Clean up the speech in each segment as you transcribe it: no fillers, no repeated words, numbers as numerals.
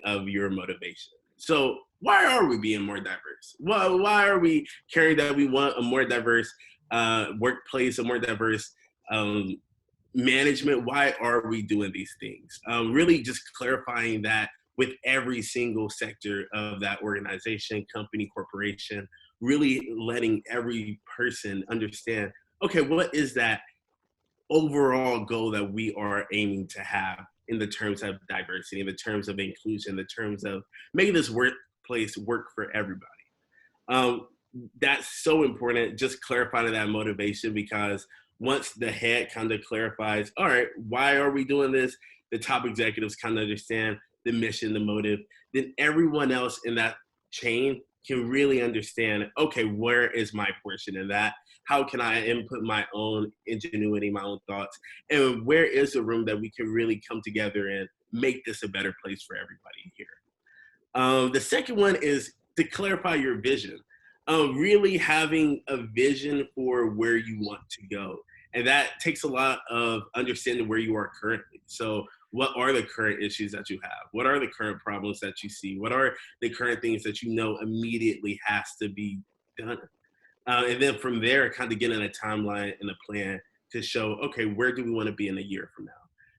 of your motivation. So why are we being more diverse? Why are we caring that we want a more diverse workplace, a more diverse um, management? Why are we doing these things? Really just clarifying that with every single sector of that organization, company, corporation, really letting every person understand, okay, what is that overall goal that we are aiming to have in the terms of diversity, in the terms of inclusion, in the terms of making this workplace work for everybody. Um, that's so important, just clarifying that motivation, because once the head kind of clarifies, all right, why are we doing this? The top executives kind of understand the mission, the motive, then everyone else in that chain can really understand, okay, where is my portion in that? How can I input my own ingenuity, my own thoughts? And where is the room that we can really come together and make this a better place for everybody here? The second one is to clarify your vision. Really having a vision for where you want to go. And that takes a lot of understanding where you are currently. So, what are the current issues that you have? What are the current problems that you see? What are the current things that you know immediately has to be done? And then from there, kind of getting a timeline and a plan to show, okay, where do we want to be in a year from now?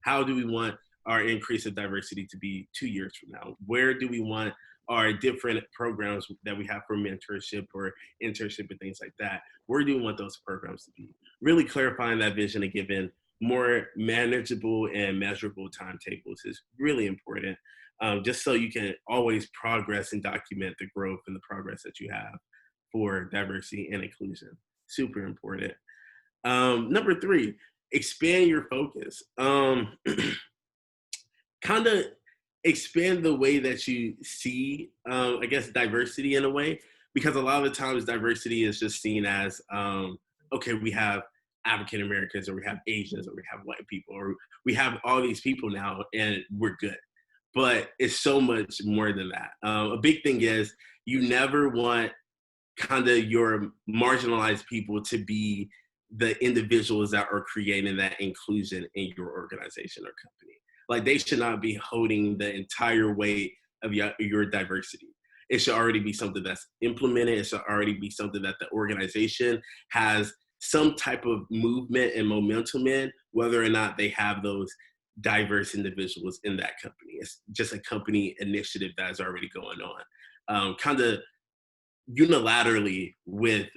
How do we want our increase of diversity to be 2 years from now? Where do we want our different programs that we have for mentorship or internship and things like that? Where do we want those programs to be? Really clarifying that vision and giving more manageable and measurable timetables is really important, just so you can always progress and document the growth and the progress that you have for diversity and inclusion. Super important. Number three, expand your focus. Kind of expand the way that you see, I guess, diversity in a way, because a lot of the times diversity is just seen as, okay, we have African Americans, or we have Asians, or we have white people, or we have all these people now, and we're good. But it's so much more than that. A big thing is you never want kind of your marginalized people to be the individuals that are creating that inclusion in your organization or company. Like they should not be holding the entire weight of your diversity. It should already be something that's implemented. It should already be something that the organization has some type of movement and momentum in, whether or not they have those diverse individuals in that company. It's just a company initiative that's already going on. Kind of unilaterally with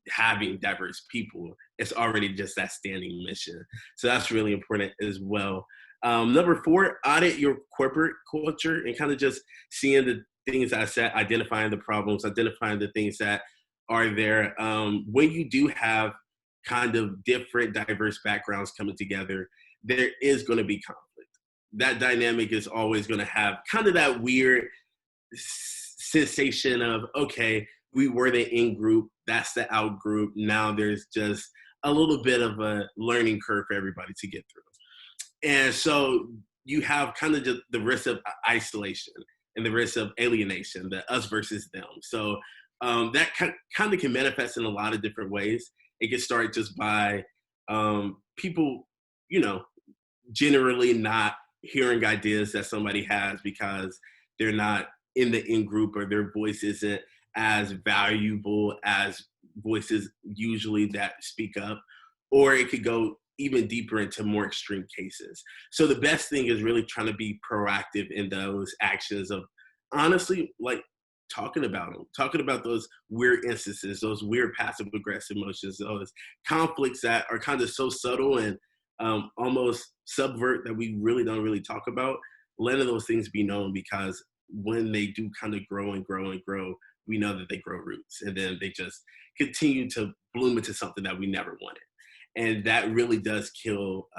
having diverse people. It's already just that standing mission. So that's really important as well. Number four, audit your corporate culture and kind of just seeing the things I said, identifying the problems, identifying the things that are there. When you do have kind of different diverse backgrounds coming together, there is going to be conflict. That dynamic is always going to have kind of that weird sensation of, okay, we were the in group, that's the out group. Now there's just a little bit of a learning curve for everybody to get through. And so you have kind of just the risk of isolation and the risk of alienation, the us versus them. So that kind of can manifest in a lot of different ways. It can start just by people, you know, generally not hearing ideas that somebody has because they're not in the in group, or their voice isn't as valuable as voices usually that speak up. Or it could go even deeper into more extreme cases. So the best thing is really trying to be proactive in those actions of honestly, like, talking about them, talking about those weird instances, those weird passive aggressive emotions, those conflicts that are kind of so subtle and almost subvert that we really don't really talk about. Letting those things be known, because when they do kind of grow and grow and grow, we know that they grow roots, and then they just continue to bloom into something that we never wanted. And that really does kill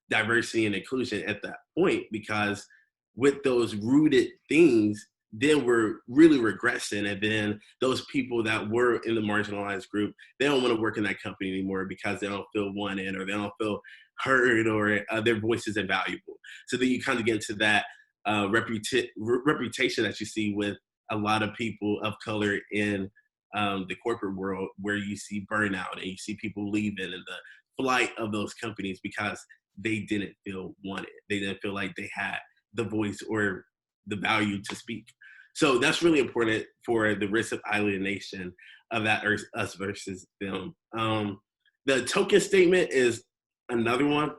diversity and inclusion at that point, because with those rooted things, then we're really regressing. And then those people that were in the marginalized group, they don't want to work in that company anymore because they don't feel wanted, or they don't feel heard, or their voice is invaluable. So then you kind of get into that reputation that you see with a lot of people of color in the corporate world, where you see burnout and you see people leaving and the flight of those companies because they didn't feel wanted. They didn't feel like they had the voice or the value to speak. So that's really important for the risk of alienation of that us versus them. The token statement is another one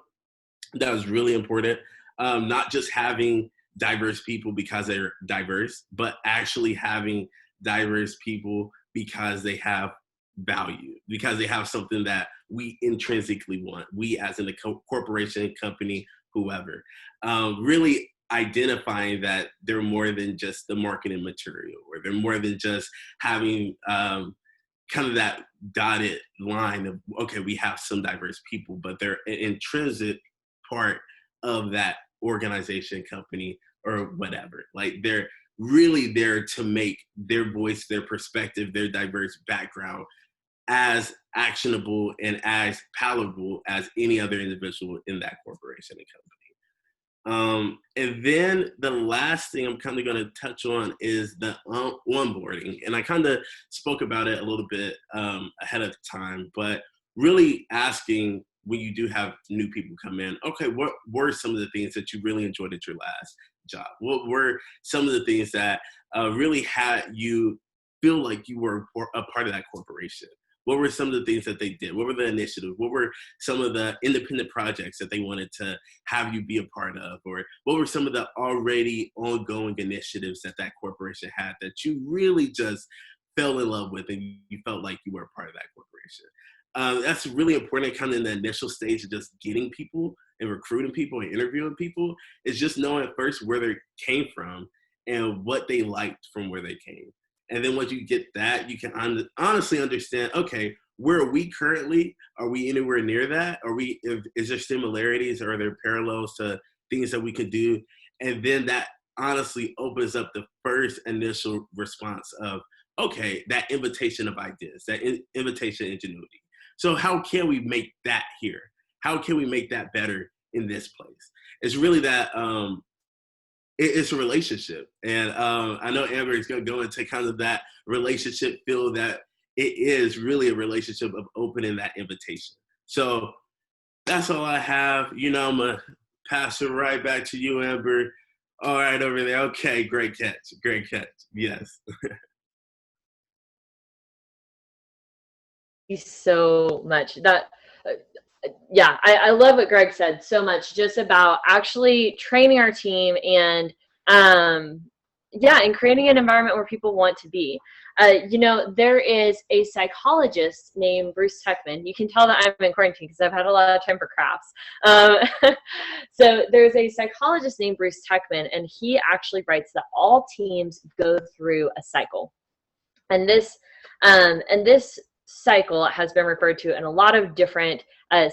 that was really important. Not just having diverse people because they're diverse, but actually having diverse people because they have value, because they have something that we intrinsically want. We, as in a corporation, company, whoever, really identifying that they're more than just the marketing material, or they're more than just having kind of that dotted line of, okay, we have some diverse people, but they're an intrinsic part of that organization, company, or whatever. Like, they're really there to make their voice, their perspective, their diverse background as actionable and as palatable as any other individual in that corporation and company. And then the last thing I'm kind of going to touch on is the onboarding. And I kind of spoke about it a little bit ahead of time, but really asking, when you do have new people come in, okay, what were some of the things that you really enjoyed at your last job? What were some of the things that really had you feel like you were a part of that corporation? What were some of the things that they did? What were the initiatives? What were some of the independent projects that they wanted to have you be a part of? Or what were some of the already ongoing initiatives that that corporation had that you really just fell in love with and you felt like you were a part of that corporation? That's really important kind of in the initial stage of just getting people and recruiting people and interviewing people, is just knowing at first where they came from and what they liked from where they came. And then once you get that, you can honestly understand, okay, where are we currently? Are we anywhere near that? Is there similarities, or are there parallels to things that we could do? And then that honestly opens up the first initial response of, okay, that invitation of ideas, that invitation ingenuity. So how can we make that here? How can we make that better in this place? It's really that it's a relationship. And I know Amber is going to go into kind of that relationship feel, that it is really a relationship of opening that invitation. So that's all I have. I'm going to pass it right back to you, Amber. All right, over there. Okay, great catch. Great catch. Yes. You so much. Yeah, I love what Greg said so much, just about actually training our team and and creating an environment where people want to be. There is a psychologist named Bruce Tuckman. You can tell that I'm in quarantine because I've had a lot of time for crafts. So there's a psychologist named Bruce Tuckman, and he actually writes that all teams go through a cycle. And this cycle has been referred to in a lot of different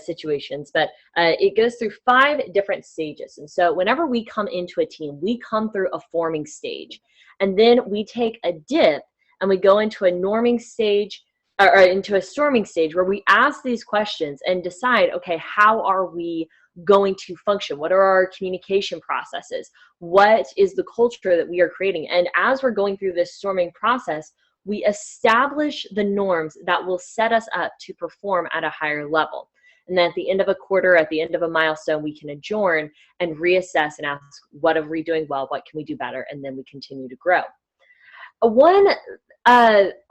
situations, but it goes through 5 different stages. And so whenever we come into a team, we come through a forming stage, and then we take a dip and we go into a norming stage, or into a storming stage, where we ask these questions and decide, okay, how are we going to function? What are our communication processes? What is the culture that we are creating? And as we're going through this storming process, we establish the norms that will set us up to perform at a higher level. And then at the end of a quarter, at the end of a milestone, we can adjourn and reassess and ask, what are we doing well? What can we do better? And then we continue to grow. One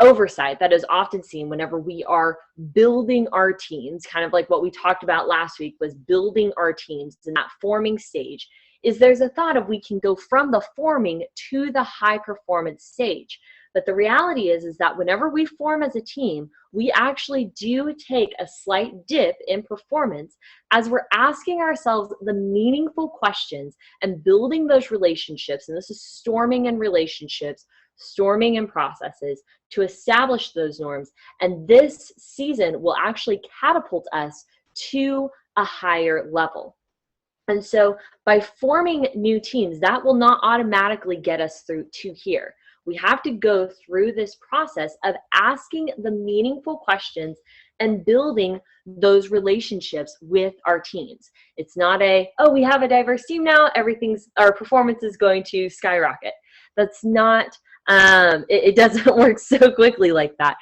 oversight that is often seen whenever we are building our teams, kind of like what we talked about last week, was building our teams in that forming stage, is there's a thought of we can go from the forming to the high performance stage. But the reality is that whenever we form as a team, we actually do take a slight dip in performance as we're asking ourselves the meaningful questions and building those relationships. And this is storming in relationships, storming in processes to establish those norms. And this season will actually catapult us to a higher level. And so by forming new teams, that will not automatically get us through to here. We have to go through this process of asking the meaningful questions and building those relationships with our teams. It's not we have a diverse team now, our performance is going to skyrocket. That's not, it doesn't work so quickly like that.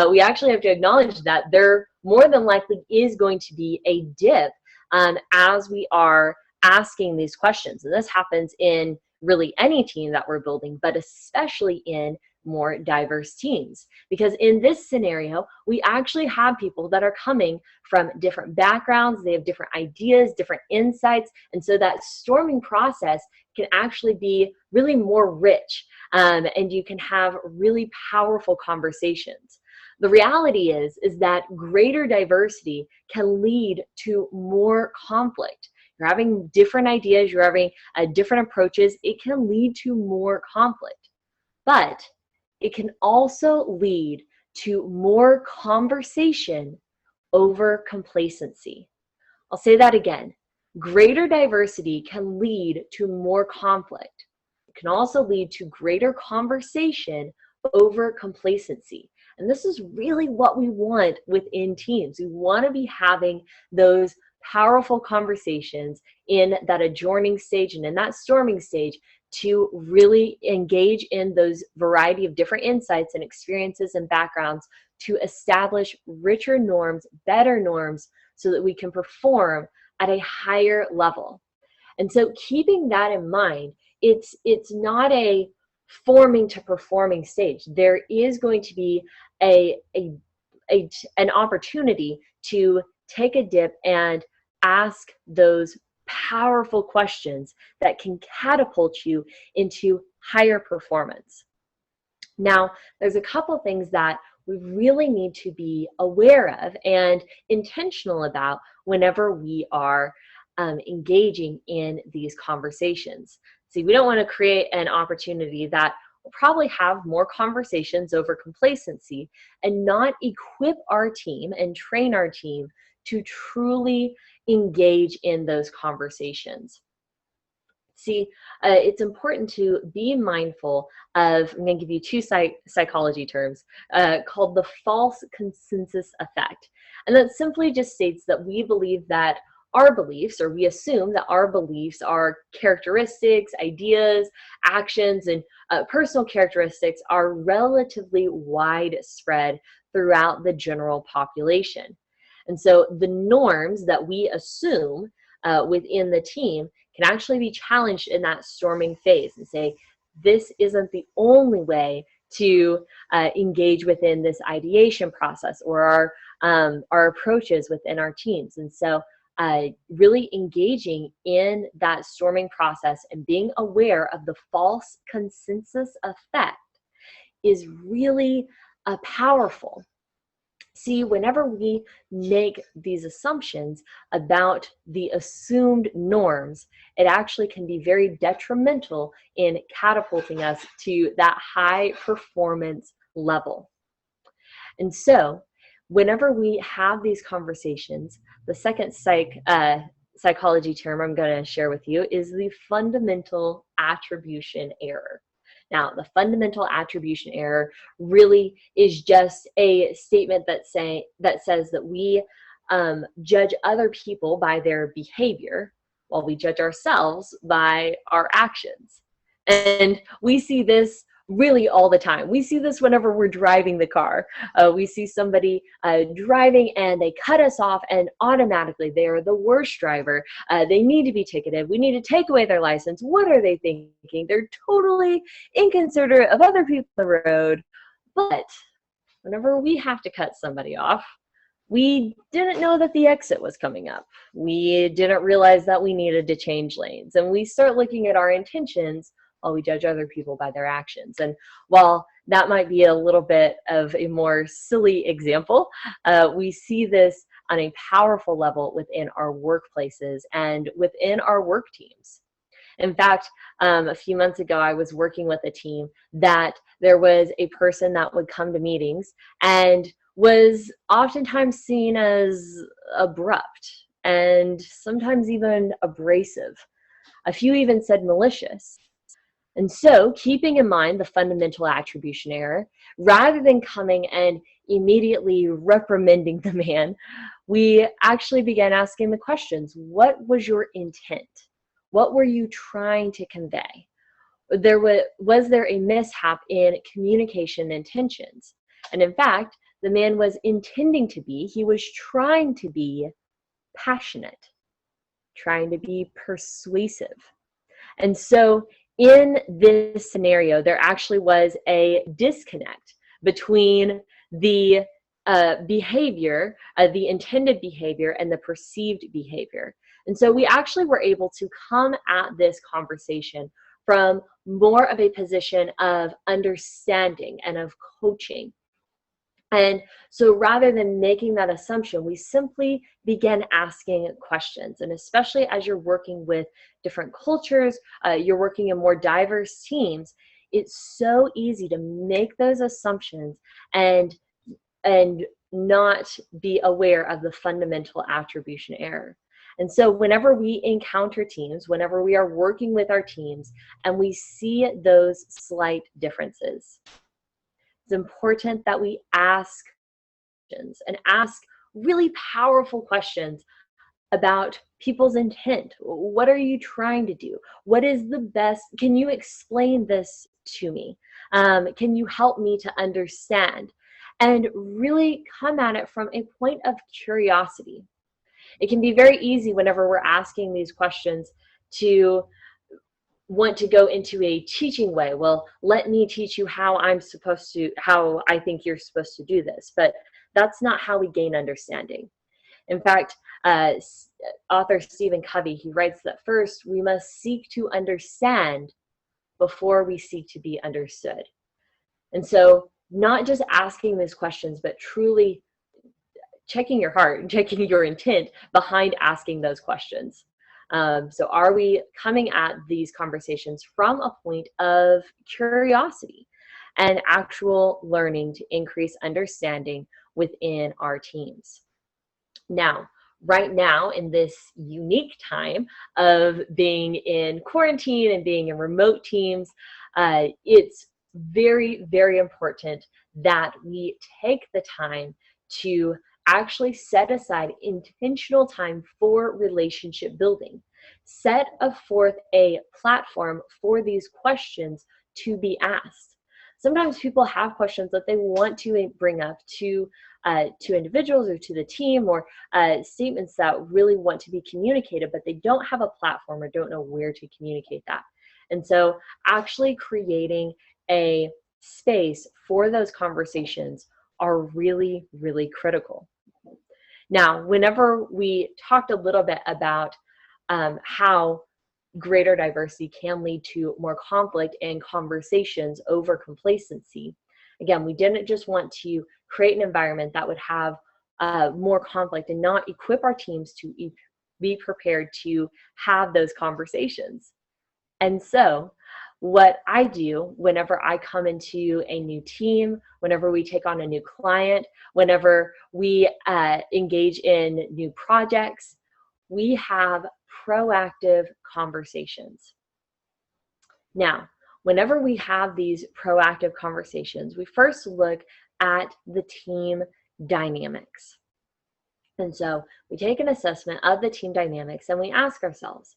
We actually have to acknowledge that there more than likely is going to be a dip as we are asking these questions. And this happens in really any team that we're building, but especially in more diverse teams. Because in this scenario, we actually have people that are coming from different backgrounds, they have different ideas, different insights, and so that storming process can actually be really more rich, and you can have really powerful conversations. The reality is that greater diversity can lead to more conflict. You're having different ideas, you're having different approaches, it can lead to more conflict. But it can also lead to more conversation over complacency. I'll say that again. Greater diversity can lead to more conflict. It can also lead to greater conversation over complacency. And this is really what we want within teams. We want to be having those powerful conversations in that adjourning stage and in that storming stage to really engage in those variety of different insights and experiences and backgrounds to establish richer norms, better norms, so that we can perform at a higher level. And so keeping that in mind, it's not a forming to performing stage. There is going to be an opportunity to take a dip and ask those powerful questions that can catapult you into higher performance. Now, there's a couple things that we really need to be aware of and intentional about whenever we are engaging in these conversations. See, we don't want to create an opportunity that will probably have more conversations over complacency and not equip our team and train our team to truly engage in those conversations. See, it's important to be mindful of, I'm going to give you two psychology terms called the false consensus effect. And that simply just states that we believe that our beliefs, or we assume that our beliefs are characteristics, ideas, actions, and personal characteristics are relatively widespread throughout the general population. And so the norms that we assume within the team can actually be challenged in that storming phase and say, this isn't the only way to engage within this ideation process or our approaches within our teams. And so really engaging in that storming process and being aware of the false consensus effect is really powerful. See, whenever we make these assumptions about the assumed norms, it actually can be very detrimental in catapulting us to that high performance level. And so, whenever we have these conversations, the second psychology term I'm going to share with you is the fundamental attribution error. Now, the fundamental attribution error really is just a statement that says that we judge other people by their behavior while we judge ourselves by our actions. And we see this really all the time. We see this whenever we're driving the car. We see somebody driving and they cut us off and automatically they are the worst driver. They need to be ticketed. We need to take away their license. What are they thinking? They're totally inconsiderate of other people on the road. But whenever we have to cut somebody off, we didn't know that the exit was coming up. We didn't realize that we needed to change lanes. And we start looking at our intentions while we judge other people by their actions. And while that might be a little bit of a more silly example, we see this on a powerful level within our workplaces and within our work teams. In fact, a few months ago, I was working with a team that there was a person that would come to meetings and was oftentimes seen as abrupt and sometimes even abrasive. A few even said malicious. And so, keeping in mind the fundamental attribution error, rather than coming and immediately reprimanding the man, we actually began asking the questions. What was your intent? What were you trying to convey? Was there a mishap in communication intentions? And in fact, the man was intending to be, he was trying to be passionate, trying to be persuasive. And so, in this scenario, there actually was a disconnect between the behavior, the intended behavior, and the perceived behavior. And so we actually were able to come at this conversation from more of a position of understanding and of coaching. And so rather than making that assumption, we simply began asking questions. And especially as you're working with different cultures, you're working in more diverse teams, it's so easy to make those assumptions and not be aware of the fundamental attribution error. And so whenever we encounter teams, whenever we are working with our teams, and we see those slight differences, it's important that we ask questions and ask really powerful questions about people's intent. What are you trying to do? What is the best? Can you explain this to me? Can you help me to understand? And really come at it from a point of curiosity. It can be very easy whenever we're asking these questions to want to go into a teaching way. Well, let me teach you how I think you're supposed to do this. But that's not how we gain understanding. In fact, author Stephen Covey, he writes that first we must seek to understand before we seek to be understood. And so not just asking these questions, but truly checking your heart and checking your intent behind asking those questions. So are we coming at these conversations from a point of curiosity and actual learning to increase understanding within our teams? Now, right now in this unique time of being in quarantine and being in remote teams, it's very, very important that we take the time to actually set aside intentional time for relationship building. Set forth a platform for these questions to be asked. Sometimes people have questions that they want to bring up to individuals or to the team, or statements that really want to be communicated, but they don't have a platform or don't know where to communicate that. And so actually creating a space for those conversations are really, really critical. Now, whenever we talked a little bit about how greater diversity can lead to more conflict and conversations over complacency, again, we didn't just want to create an environment that would have more conflict and not equip our teams to be prepared to have those conversations. And so what I do whenever I come into a new team, whenever we take on a new client, whenever we engage in new projects, we have proactive conversations. Now, whenever we have these proactive conversations, we first look at the team dynamics. And so we take an assessment of the team dynamics and we ask ourselves,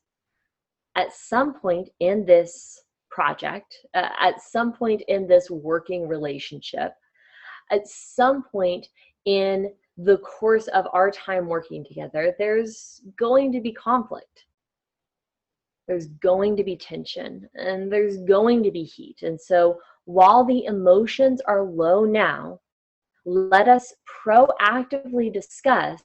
at some point in this project, at some point in this working relationship, at some point in the course of our time working together, there's going to be conflict. There's going to be tension and there's going to be heat. And so while the emotions are low now, let us proactively discuss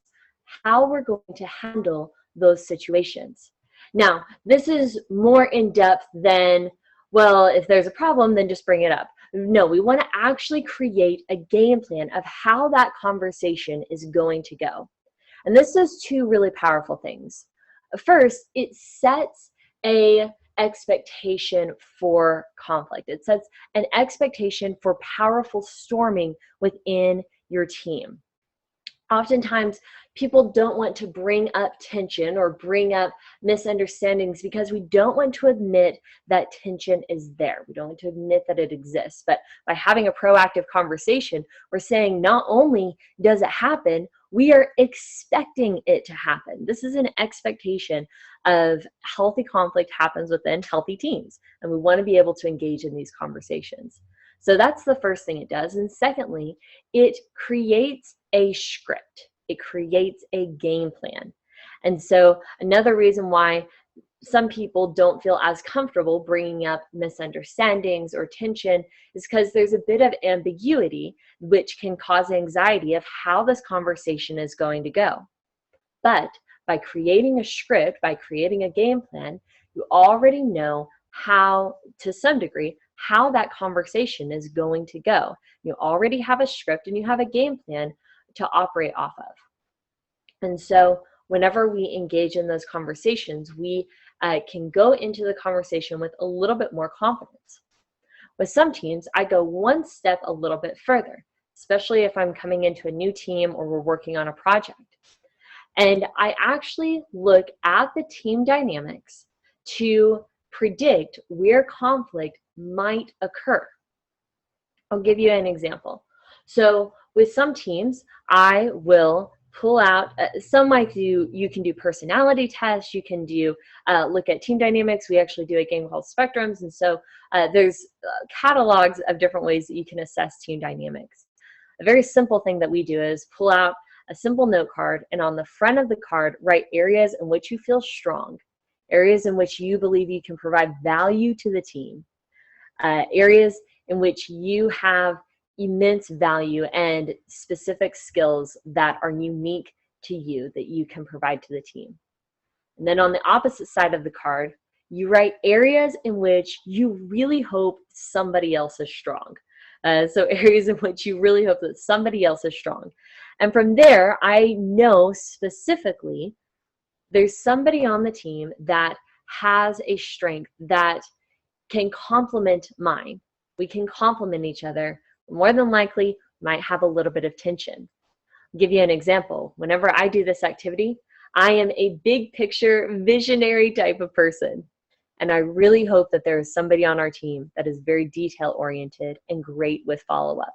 how we're going to handle those situations. Now, this is more in depth than, well, if there's a problem, then just bring it up. No, we want to actually create a game plan of how that conversation is going to go. And this does two really powerful things. First, it sets an expectation for conflict. It sets an expectation for powerful storming within your team. Oftentimes, people don't want to bring up tension or bring up misunderstandings because we don't want to admit that tension is there. We don't want to admit that it exists. But by having a proactive conversation, we're saying not only does it happen, we are expecting it to happen. This is an expectation of healthy conflict happens within healthy teams. And we want to be able to engage in these conversations. So that's the first thing it does. And secondly, it creates a script. It creates a game plan. And so another reason why some people don't feel as comfortable bringing up misunderstandings or tension is because there's a bit of ambiguity, which can cause anxiety of how this conversation is going to go. But by creating a script, by creating a game plan, you already know how, to some degree, how that conversation is going to go. You already have a script and you have a game plan to operate off of. And so whenever we engage in those conversations, we can go into the conversation with a little bit more confidence. With some teams, I go one step a little bit further, especially if I'm coming into a new team or we're working on a project. And I actually look at the team dynamics to predict where conflict might occur. I'll give you an example. So with some teams, I will pull out, some might do, you can do personality tests, you can do, look at team dynamics. We actually do a game called Spectrums. And so there's catalogs of different ways that you can assess team dynamics. A very simple thing that we do is pull out a simple note card, and on the front of the card, write areas in which you feel strong, areas in which you believe you can provide value to the team, areas in which you have immense value and specific skills that are unique to you that you can provide to the team. And then on the opposite side of the card, you write areas in which you really hope somebody else is strong. So areas in which you really hope that somebody else is strong. And from there, I know specifically there's somebody on the team that has a strength that can complement mine. We can complement each other. More than likely, might have a little bit of tension. I'll give you an example. Whenever I do this activity, I am a big picture, visionary type of person. And I really hope that there is somebody on our team that is very detail oriented and great with follow-up.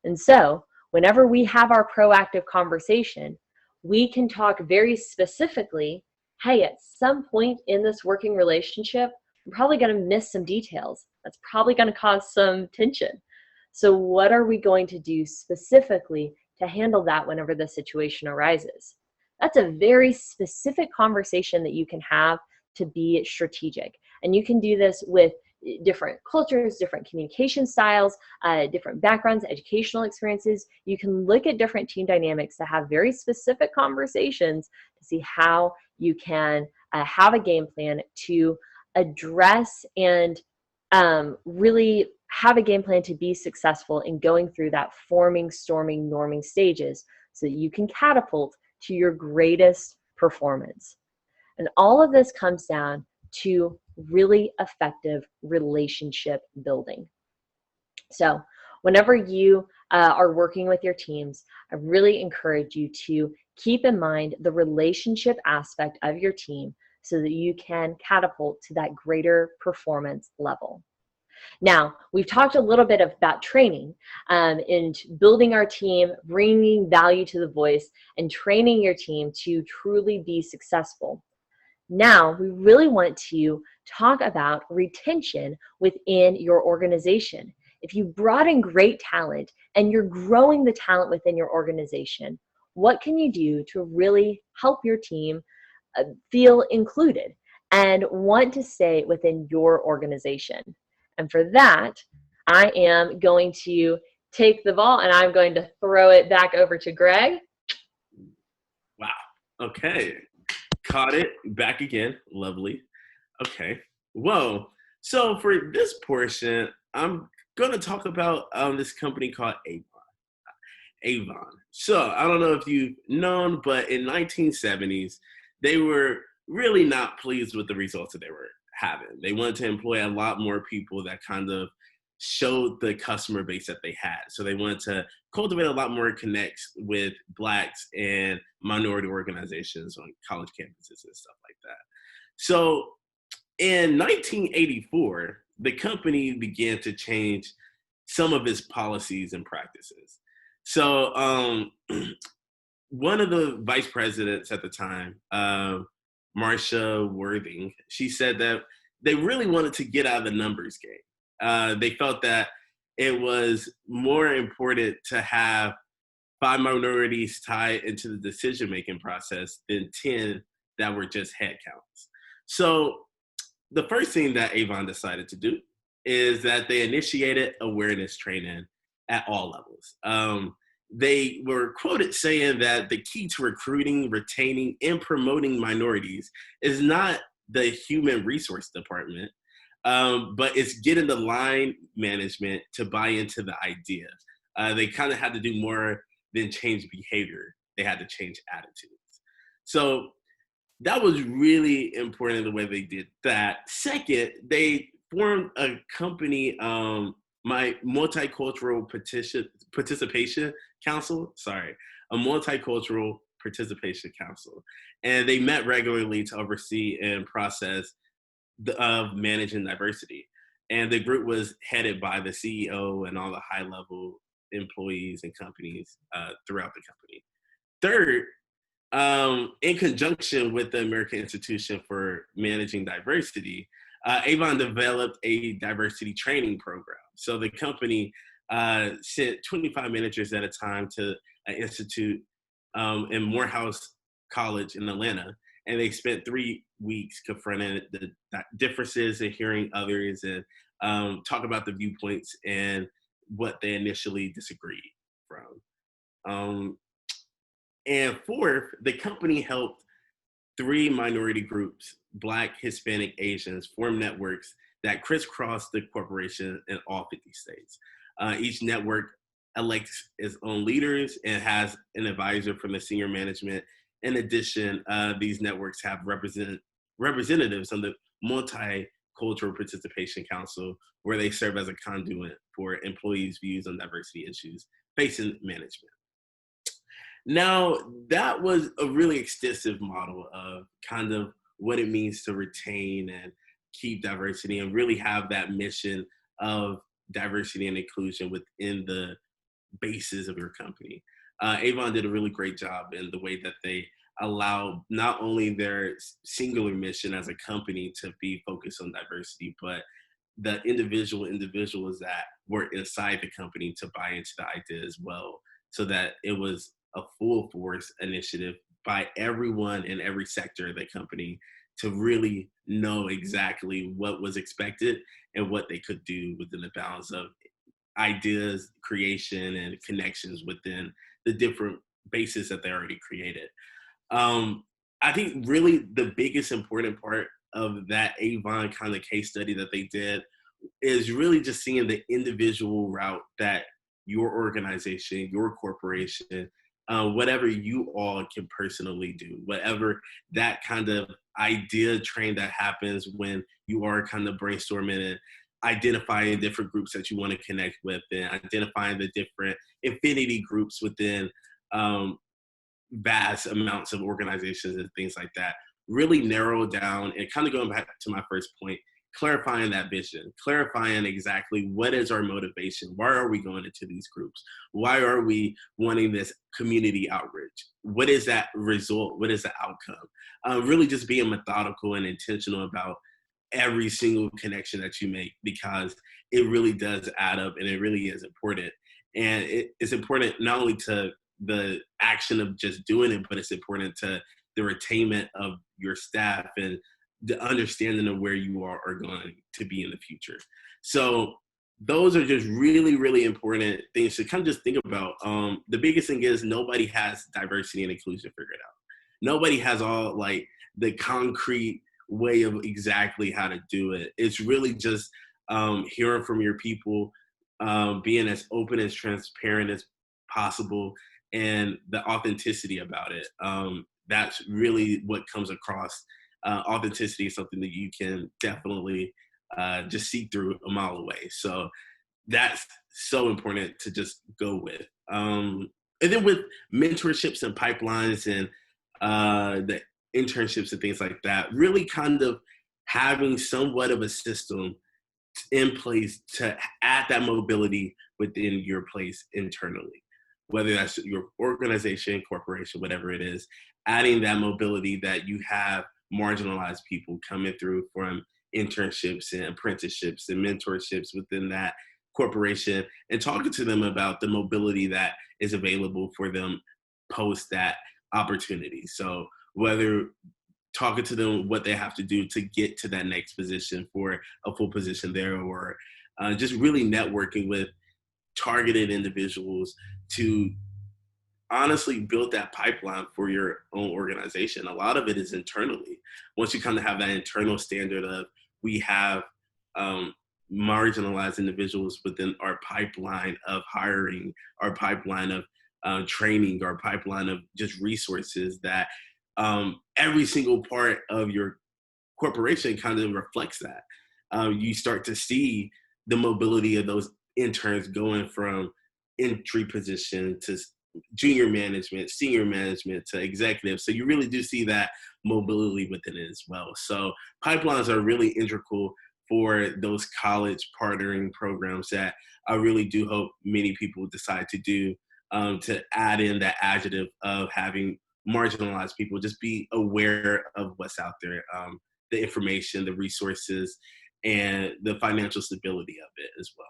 And so whenever we have our proactive conversation, we can talk very specifically, hey, at some point in this working relationship, I'm probably going to miss some details. That's probably going to cause some tension. So what are we going to do specifically to handle that whenever the situation arises? That's a very specific conversation that you can have to be strategic. And you can do this with different cultures, different communication styles, different backgrounds, educational experiences. You can look at different team dynamics to have very specific conversations to see how you can have a game plan to address and really have a game plan to be successful in going through that forming, storming, norming stages so that you can catapult to your greatest performance. And all of this comes down to really effective relationship building. So whenever you are working with your teams, I really encourage you to keep in mind the relationship aspect of your team so that you can catapult to that greater performance level. Now, we've talked a little bit about training and building our team, bringing value to the voice, and training your team to truly be successful. Now, we really want to talk about retention within your organization. If you brought in great talent and you're growing the talent within your organization, what can you do to really help your team feel included and want to stay within your organization? And for that, I am going to take the ball and I'm going to throw it back over to Greg. Wow. Okay. Caught it. Back again. Lovely. Okay. Whoa. So for this portion, I'm going to talk about this company called Avon. Avon. So I don't know if you've known, but in 1970s, they were really not pleased with the results that they were having. They wanted to employ a lot more people that kind of showed the customer base that they had. So they wanted to cultivate a lot more connects with Blacks and minority organizations on college campuses and stuff like that. So in 1984, the company began to change some of its policies and practices. So one of the vice presidents at the time, Marsha Worthing, she said that they really wanted to get out of the numbers game. They felt that it was more important to have 5 minorities tied into the decision-making process than 10 that were just head counts. So the first thing that Avon decided to do is that they initiated awareness training at all levels. They were quoted saying that the key to recruiting, retaining, and promoting minorities is not the human resource department, but it's getting the line management to buy into the idea. They kind of had to do more than change behavior, they had to change attitudes. So that was really important the way they did that. Second, they formed a company, my multicultural participation council. Sorry, a multicultural participation council, and they met regularly to oversee and process of managing diversity. And the group was headed by the CEO and all the high level employees and companies throughout the company. Third, in conjunction with the American Institution for Managing Diversity, Avon developed a diversity training program. So the company sent 25 managers at a time to an institute in Morehouse College in Atlanta, and they spent 3 weeks confronting the differences and hearing others and talk about the viewpoints and what they initially disagreed from. Um, and fourth, the company helped 3 minority groups, Black, Hispanic, Asians, form networks that crisscross the corporation in all 50 states. Each network elects its own leaders and has an advisor from the senior management. In addition, these networks have representatives on the Multicultural Participation Council, where they serve as a conduit for employees' views on diversity issues facing management. Now, that was a really extensive model of kind of what it means to retain and keep diversity and really have that mission of diversity and inclusion within the basis of your company. Avon did a really great job in the way that they allow not only their singular mission as a company to be focused on diversity, but the individuals that were inside the company to buy into the idea as well, so that it was a full force initiative by everyone in every sector of the company to really know exactly what was expected and what they could do within the balance of ideas, creation, and connections within the different bases that they already created. Um, I think really the biggest important part of that Avon kind of case study that they did is really just seeing the individual route that your organization, your corporation, whatever you all can personally do, whatever that kind of idea train that happens when you are kind of brainstorming and identifying different groups that you want to connect with and identifying the different affinity groups within um, vast amounts of organizations and things like that. Really narrow down and kind of going back to my first point, clarifying that vision, clarifying exactly what is our motivation. Why are we going into these groups? Why are we wanting this community outreach? What is that result? What is the outcome? Really just being methodical and intentional about every single connection that you make, because it really does add up and it really is important. And it's important not only to the action of just doing it, but it's important to the retainment of your staff and the understanding of where you are going to be in the future. So those are just really, really important things to kind of just think about. The biggest thing is nobody has diversity and inclusion figured out. Nobody has all like the concrete way of exactly how to do it. It's really just hearing from your people, being as open as transparent as possible, and the authenticity about it. That's really what comes across. Authenticity is something that you can definitely just see through a mile away. So that's so important to just go with. And then with mentorships and pipelines and the internships and things like that, really kind of having somewhat of a system in place to add that mobility within your place internally, whether that's your organization, corporation, whatever it is, adding that mobility that you have marginalized people coming through from internships and apprenticeships and mentorships within that corporation and talking to them about the mobility that is available for them post that opportunity. So whether talking to them what they have to do to get to that next position for a full position there, or just really networking with targeted individuals to honestly build that pipeline for your own organization. A lot of it is internally. Once you kind of have that internal standard of, we have marginalized individuals within our pipeline of hiring, our pipeline of training, our pipeline of just resources, that every single part of your corporation kind of reflects that. You start to see the mobility of those interns going from entry position to junior management, senior management to executive. So you really do see that mobility within it as well. So pipelines are really integral for those college partnering programs that I really do hope many people decide to do, to add in that adjective of having marginalized people just be aware of what's out there, the information, the resources, and the financial stability of it as well.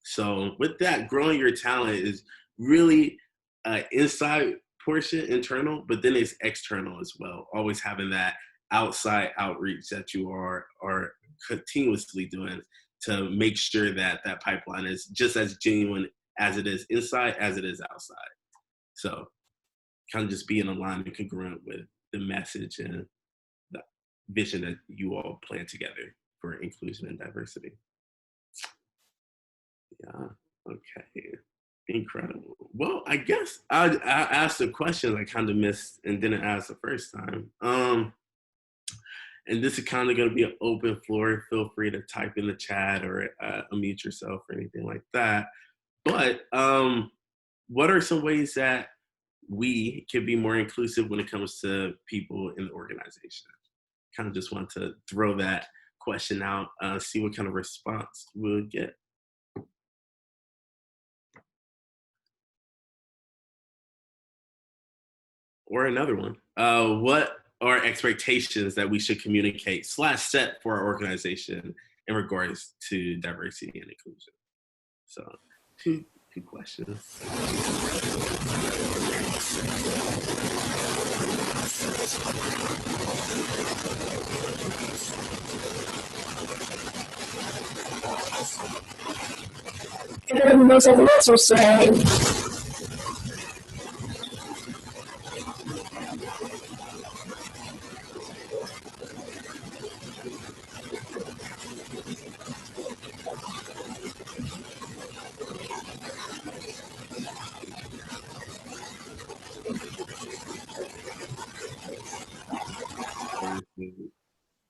So with that, growing your talent is really inside portion, internal, but then it's external as well. Always having that outside outreach that you are continuously doing to make sure that that pipeline is just as genuine as it is inside as it is outside. So kind of just being aligned and congruent with the message and the vision that you all plan together for inclusion and diversity. Yeah. Okay. Incredible. Well, I guess I asked a question I kind of missed and didn't ask the first time. And this is kind of going to be an open floor. Feel free to type in the chat or unmute yourself or anything like that. But what are some ways that we can be more inclusive when it comes to people in the organization? Kind of just want to throw that question out, see what kind of response we'll get. Or another one. What are expectations that we should communicate / set for our organization in regards to diversity and inclusion? So two questions. Most of the answers today.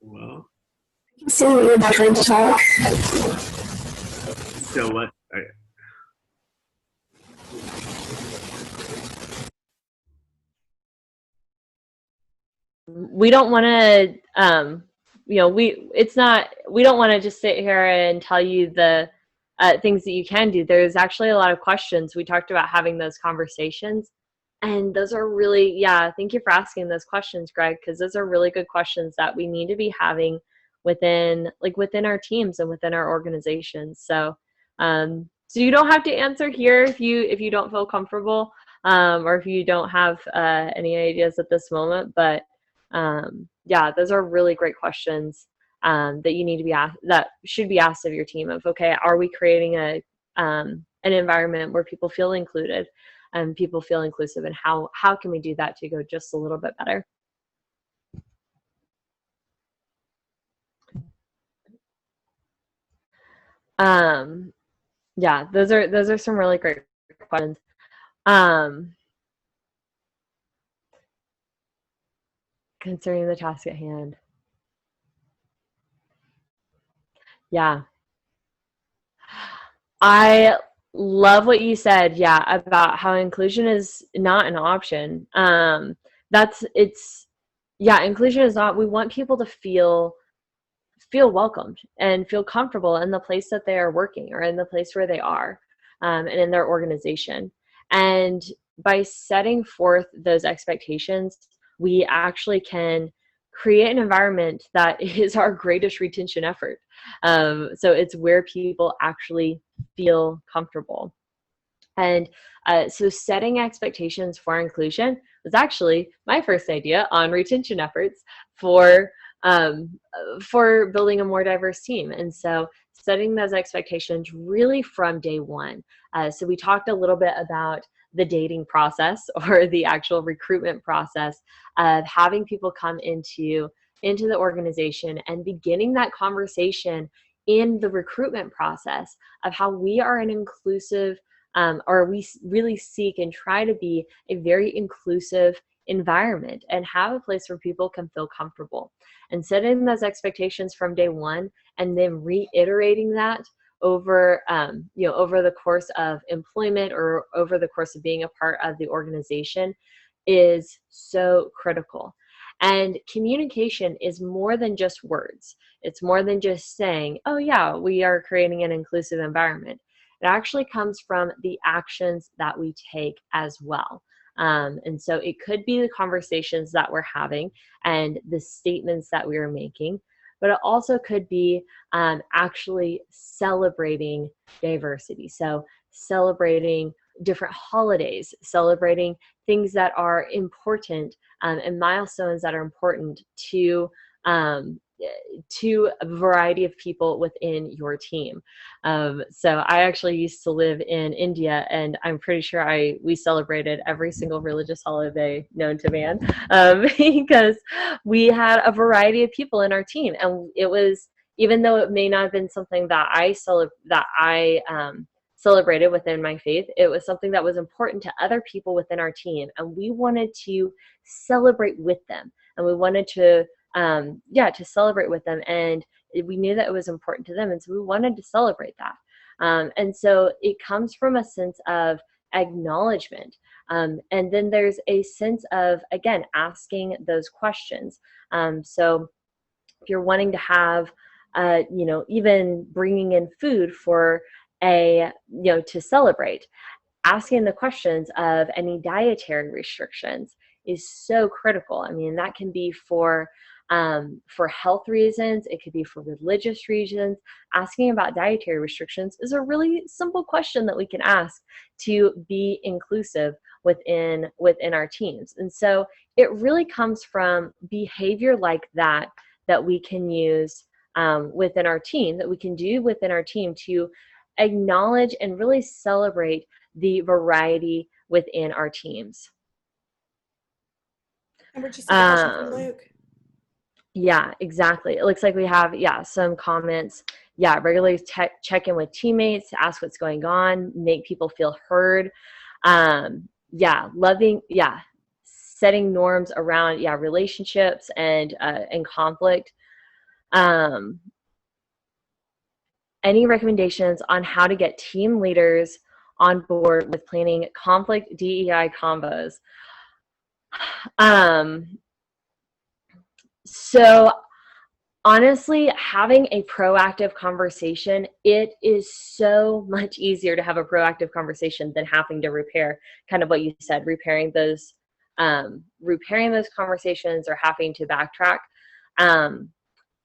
Well, See what you're about to talk. So what? We don't want to, we don't want to just sit here and tell you the things that you can do. There's actually a lot of questions. We talked about having those conversations, and those are really, thank you for asking those questions, Greg, because those are really good questions that we need to be having within our teams and within our organizations. So you don't have to answer here if you don't feel comfortable, or if you don't have any ideas at this moment, but those are really great questions that you need to be asked, that should be asked of your team, of, okay, are we creating an environment where people feel included and people feel inclusive, and how can we do that to go just a little bit better? Those are some really great questions. Concerning the task at hand. Yeah. I love what you said, about how inclusion is not an option. Inclusion is not, we want people to feel welcomed and feel comfortable in the place that they are working, or in the place where they are, and in their organization. And by setting forth those expectations, we actually can create an environment that is our greatest retention effort. So it's where people actually feel comfortable. And so setting expectations for inclusion was actually my first idea on retention efforts for building a more diverse team. And so setting those expectations really from day one. So we talked a little bit about the dating process or the actual recruitment process of having people come into the organization and beginning that conversation in the recruitment process of how we are an inclusive, or we really seek and try to be a very inclusive environment and have a place where people can feel comfortable. And setting those expectations from day one and then reiterating that over over the course of employment or over the course of being a part of the organization is so critical. And communication is more than just words. It's more than just saying, oh yeah, we are creating an inclusive environment. It actually comes from the actions that we take as well. And so it could be the conversations that we're having and the statements that we are making, but it also could be actually celebrating diversity. So celebrating different holidays, celebrating things that are important and milestones that are important to a variety of people within your team. So I actually used to live in India, and I'm pretty sure we celebrated every single religious holiday known to man because we had a variety of people in our team, and it was, even though it may not have been something that I celebrated within my faith, it was something that was important to other people within our team, and we wanted to celebrate with them, and we wanted to celebrate with them, and we knew that it was important to them, and so we wanted to celebrate that. And so it comes from a sense of acknowledgement, and then there's a sense of, again, asking those questions. So if you're wanting to have even bringing in food for to celebrate, asking the questions of any dietary restrictions is so critical. I mean, that can be for health reasons, it could be for religious reasons. Asking about dietary restrictions is a really simple question that we can ask to be inclusive within our teams. And so it really comes from behavior like that we can use within our team, that we can do within our team to acknowledge and really celebrate the variety within our teams. And we're just a question from Luke. Yeah, exactly. It looks like we have, some comments. Yeah, regularly check in with teammates, ask what's going on, make people feel heard. Setting norms around, relationships and conflict. Any recommendations on how to get team leaders on board with planning conflict DEI combos? So honestly, having a proactive conversation, it is so much easier to have a proactive conversation than having to repair, kind of what you said, repairing those conversations or having to backtrack.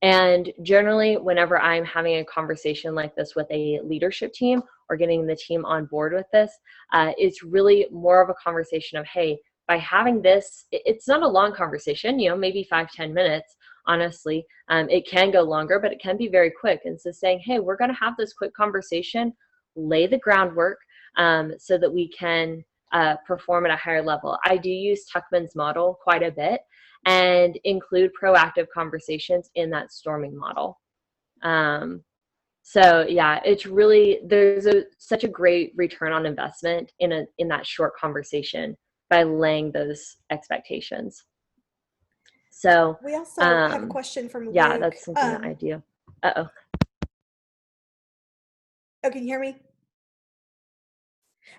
And generally, whenever I'm having a conversation like this with a leadership team or getting the team on board with this, it's really more of a conversation of, hey, by having this, it's not a long conversation, maybe 5-10 minutes, honestly. It can go longer, but it can be very quick. And so saying, hey, we're going to have this quick conversation, lay the groundwork so that we can perform at a higher level. I do use Tuckman's model quite a bit and include proactive conversations in that storming model. So yeah, it's really, there's such a great return on investment in that short conversation by laying those expectations. So we also have a question from Luke. Yeah, that's something that I do. Oh, can you hear me?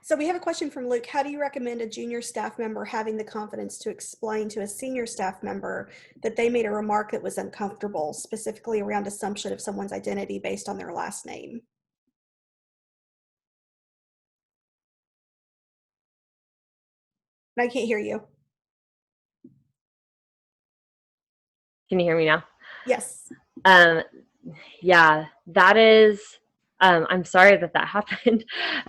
So we have a question from Luke. How do you recommend a junior staff member having the confidence to explain to a senior staff member that they made a remark that was uncomfortable, specifically around assumption of someone's identity based on their last name? I can't hear you. can you hear me now? Yes. Yeah, that is, I'm sorry that happened.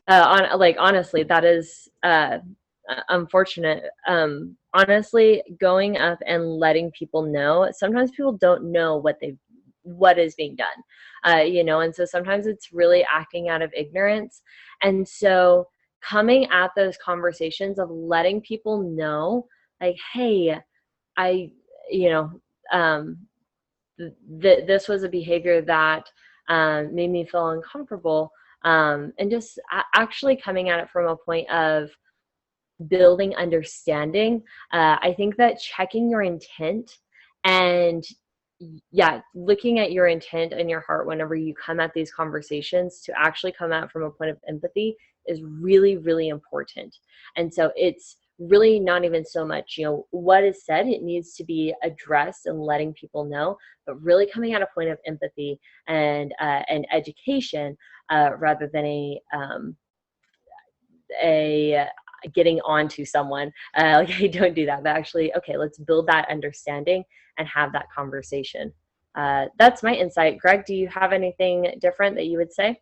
Honestly, that is unfortunate. Honestly, going up and letting people know, sometimes people don't know what is being done, and so sometimes it's really acting out of ignorance. And so coming at those conversations of letting people know, like, hey, I, you know, um, this was a behavior that made me feel uncomfortable, and just actually coming at it from a point of building understanding. I think that checking your intent and yeah, looking at your intent and your heart whenever you come at these conversations to actually come at from a point of empathy is really, really important. And so it's really not even so much, what is said, it needs to be addressed and letting people know, but really coming at a point of empathy and education, rather than a getting on to someone, like, hey, don't do that, but actually, okay, let's build that understanding and have that conversation. That's my insight. Greg, do you have anything different that you would say?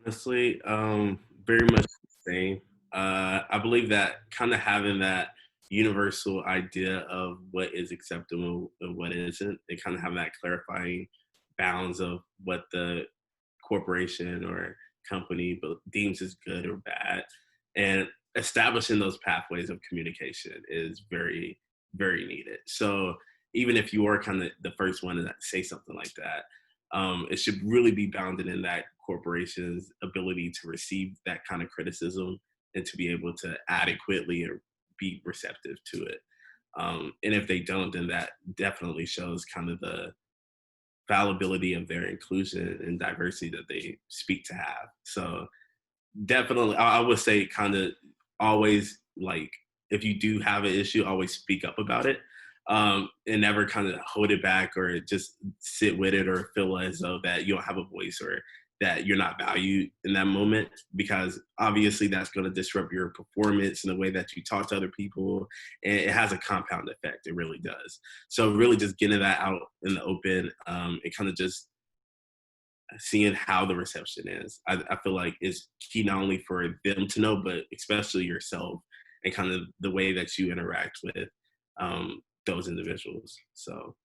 Honestly, very much the same. I believe that kind of having that universal idea of what is acceptable and what isn't, and kind of have that clarifying bounds of what the corporation or company deems as good or bad, and establishing those pathways of communication is very, very needed. So even if you are kind of the first one to say something like that, it should really be bounded in that corporation's ability to receive that kind of criticism and to be able to adequately or be receptive to it. And if they don't, then that definitely shows kind of the fallibility of their inclusion and diversity that they speak to have. So definitely, I would say kind of always, like, if you do have an issue, always speak up about it, and never kind of hold it back or just sit with it or feel as though that you don't have a voice or that you're not valued in that moment, because obviously that's going to disrupt your performance and the way that you talk to other people, and it has a compound effect. It really does. So really just getting that out in the open, and kind of just seeing how the reception is. I feel like is key not only for them to know, but especially yourself and kind of the way that you interact with those individuals. So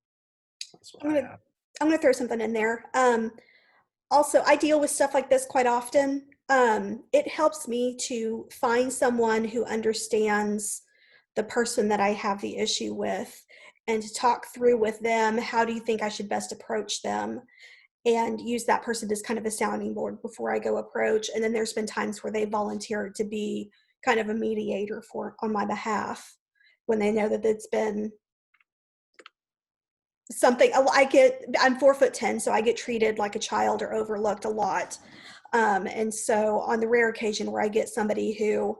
that's what I'm I gonna have. I'm gonna throw something in there. Also, I deal with stuff like this quite often. It helps me to find someone who understands the person that I have the issue with and to talk through with them, how do you think I should best approach them? And use that person as kind of a sounding board before I go approach. And then there's been times where they volunteered to be kind of a mediator on my behalf when they know that it's been something. I'm 4'10", so I get treated like a child or overlooked a lot. And so on the rare occasion where I get somebody who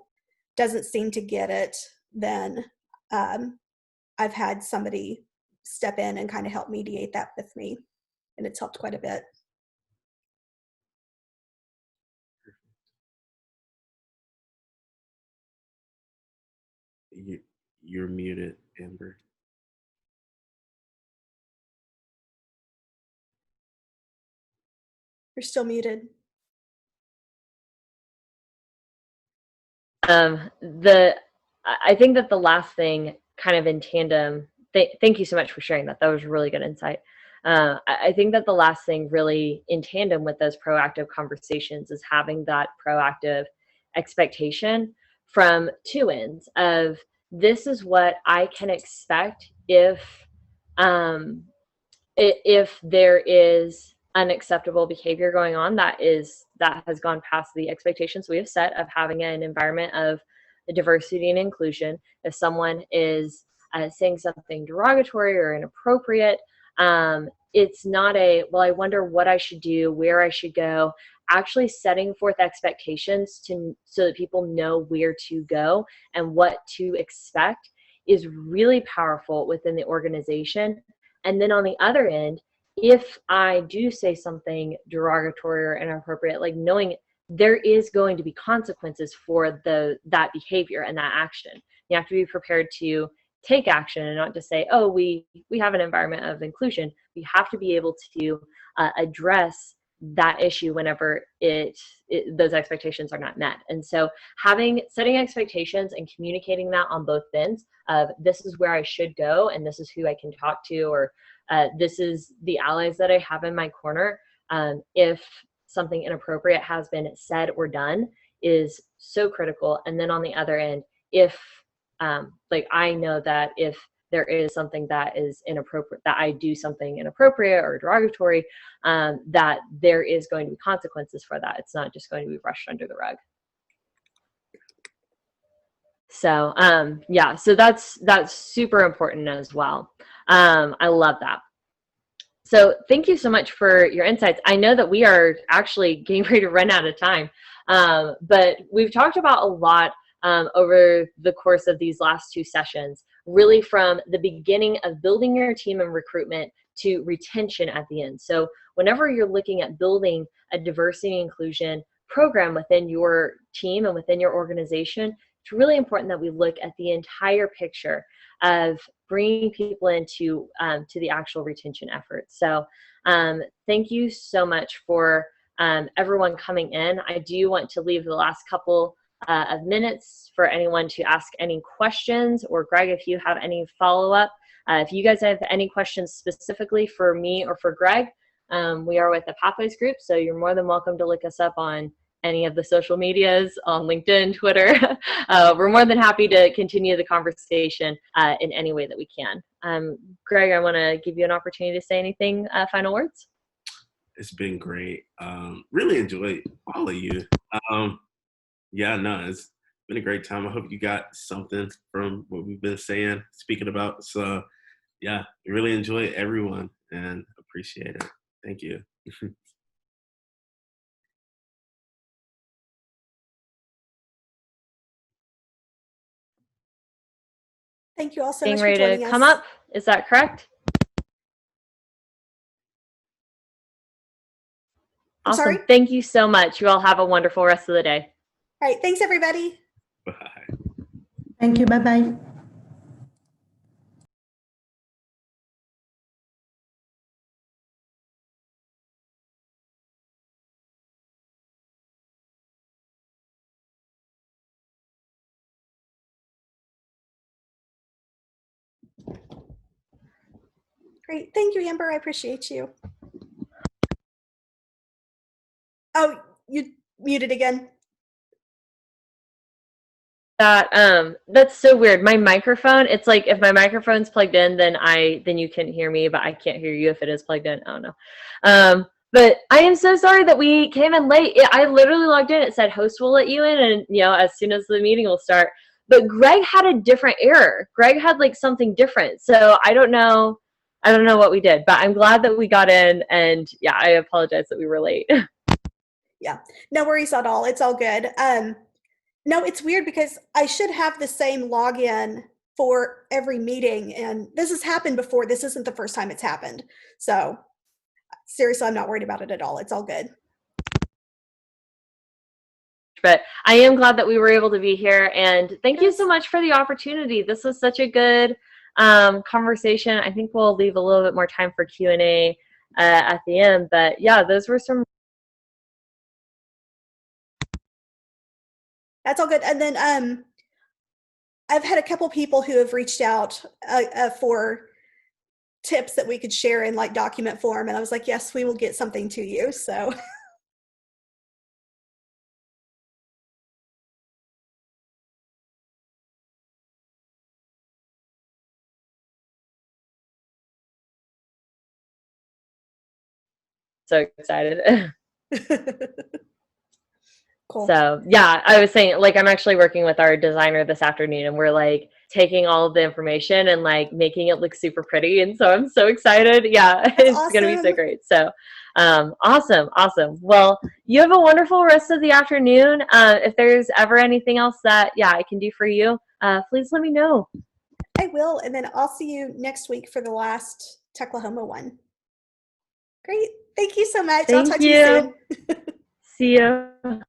doesn't seem to get it, then I've had somebody step in and kind of help mediate that with me. And it's helped quite a bit. You're muted, Amber. You're still muted. I think that the last thing, kind of in tandem, thank you so much for sharing that. That was really good insight. I think that the last thing really in tandem with those proactive conversations is having that proactive expectation from two ends of, this is what I can expect um, if there is unacceptable behavior going on that has gone past the expectations we have set of having an environment of diversity and inclusion. If someone is saying something derogatory or inappropriate, it's not well, I wonder what I should do, where I should go. Actually setting forth expectations so that people know where to go and what to expect is really powerful within the organization. And then on the other end, if I do say something derogatory or inappropriate, like knowing there is going to be consequences for that behavior and that action. You have to be prepared to take action and not just say, oh, we have an environment of inclusion. We have to be able to address that issue whenever those expectations are not met. And so setting expectations and communicating that on both ends of this is where I should go and this is who I can talk to, or this is the allies that I have in my corner. If something inappropriate has been said or done is so critical. And then on the other end, if I know that if there is something that is inappropriate, that I do something inappropriate or derogatory, that there is going to be consequences for that. It's not just going to be brushed under the rug. So so that's super important as well. I love that. So thank you so much for your insights. I know that we are actually getting ready to run out of time, but we've talked about a lot over the course of these last 2 sessions, really from the beginning of building your team and recruitment to retention at the end. So whenever you're looking at building a diversity and inclusion program within your team and within your organization, it's really important that we look at the entire picture of bringing people into to the actual retention effort. So thank you so much for everyone coming in. I do want to leave the last couple of minutes for anyone to ask any questions, or Greg, if you have any follow-up. If you guys have any questions specifically for me or for Greg, we are with the Pathways Group, so you're more than welcome to look us up on any of the social medias, on LinkedIn, Twitter. We're more than happy to continue the conversation in any way that we can. Greg, I want to give you an opportunity to say anything, final words. It's been great. Really enjoyed all of you. It's been a great time. I hope you got something from what we've been speaking about. So really enjoy everyone and appreciate it. Thank you. Thank you all so Being much for ready joining to us. come up, is that correct? I'm Awesome. sorry? Thank you so much. You all have a wonderful rest of the day. All right. Thanks, everybody. Bye. Thank you. Bye-bye. Great. Thank you, Amber. I appreciate you. Oh, you muted again. That's so weird. My microphone, it's like if my microphone's plugged in, then you can hear me, but I can't hear you if it is plugged in. Oh no. But I am so sorry that we came in late. I literally logged in. It said host will let you in, and as soon as the meeting will start. But Greg had a different error. Greg had like something different. So I don't know what we did, but I'm glad that we got in, and I apologize that we were late. Yeah, no worries at all. It's all good. No, it's weird because I should have the same login for every meeting, and this has happened before. This isn't the first time it's happened. So seriously, I'm not worried about it at all. It's all good. But I am glad that we were able to be here, and thank you so much for the opportunity. This was such a good conversation. I think we'll leave a little bit more time for Q&A at the end, but those were some. That's all good. And then I've had a couple people who have reached out for tips that we could share in like document form, and I was like, yes, we will get something to you. So so excited. cool. So I was saying, like, I'm actually working with our designer this afternoon, and we're like taking all of the information and like making it look super pretty, and so I'm so excited. It's awesome. Gonna be so great. So awesome. Well, you have a wonderful rest of the afternoon. If there's ever anything else that I can do for you, please let me know. I will, and then I'll see you next week for the last Tucklahoma one. Great. Thank you so much. I'll talk to you soon. See you.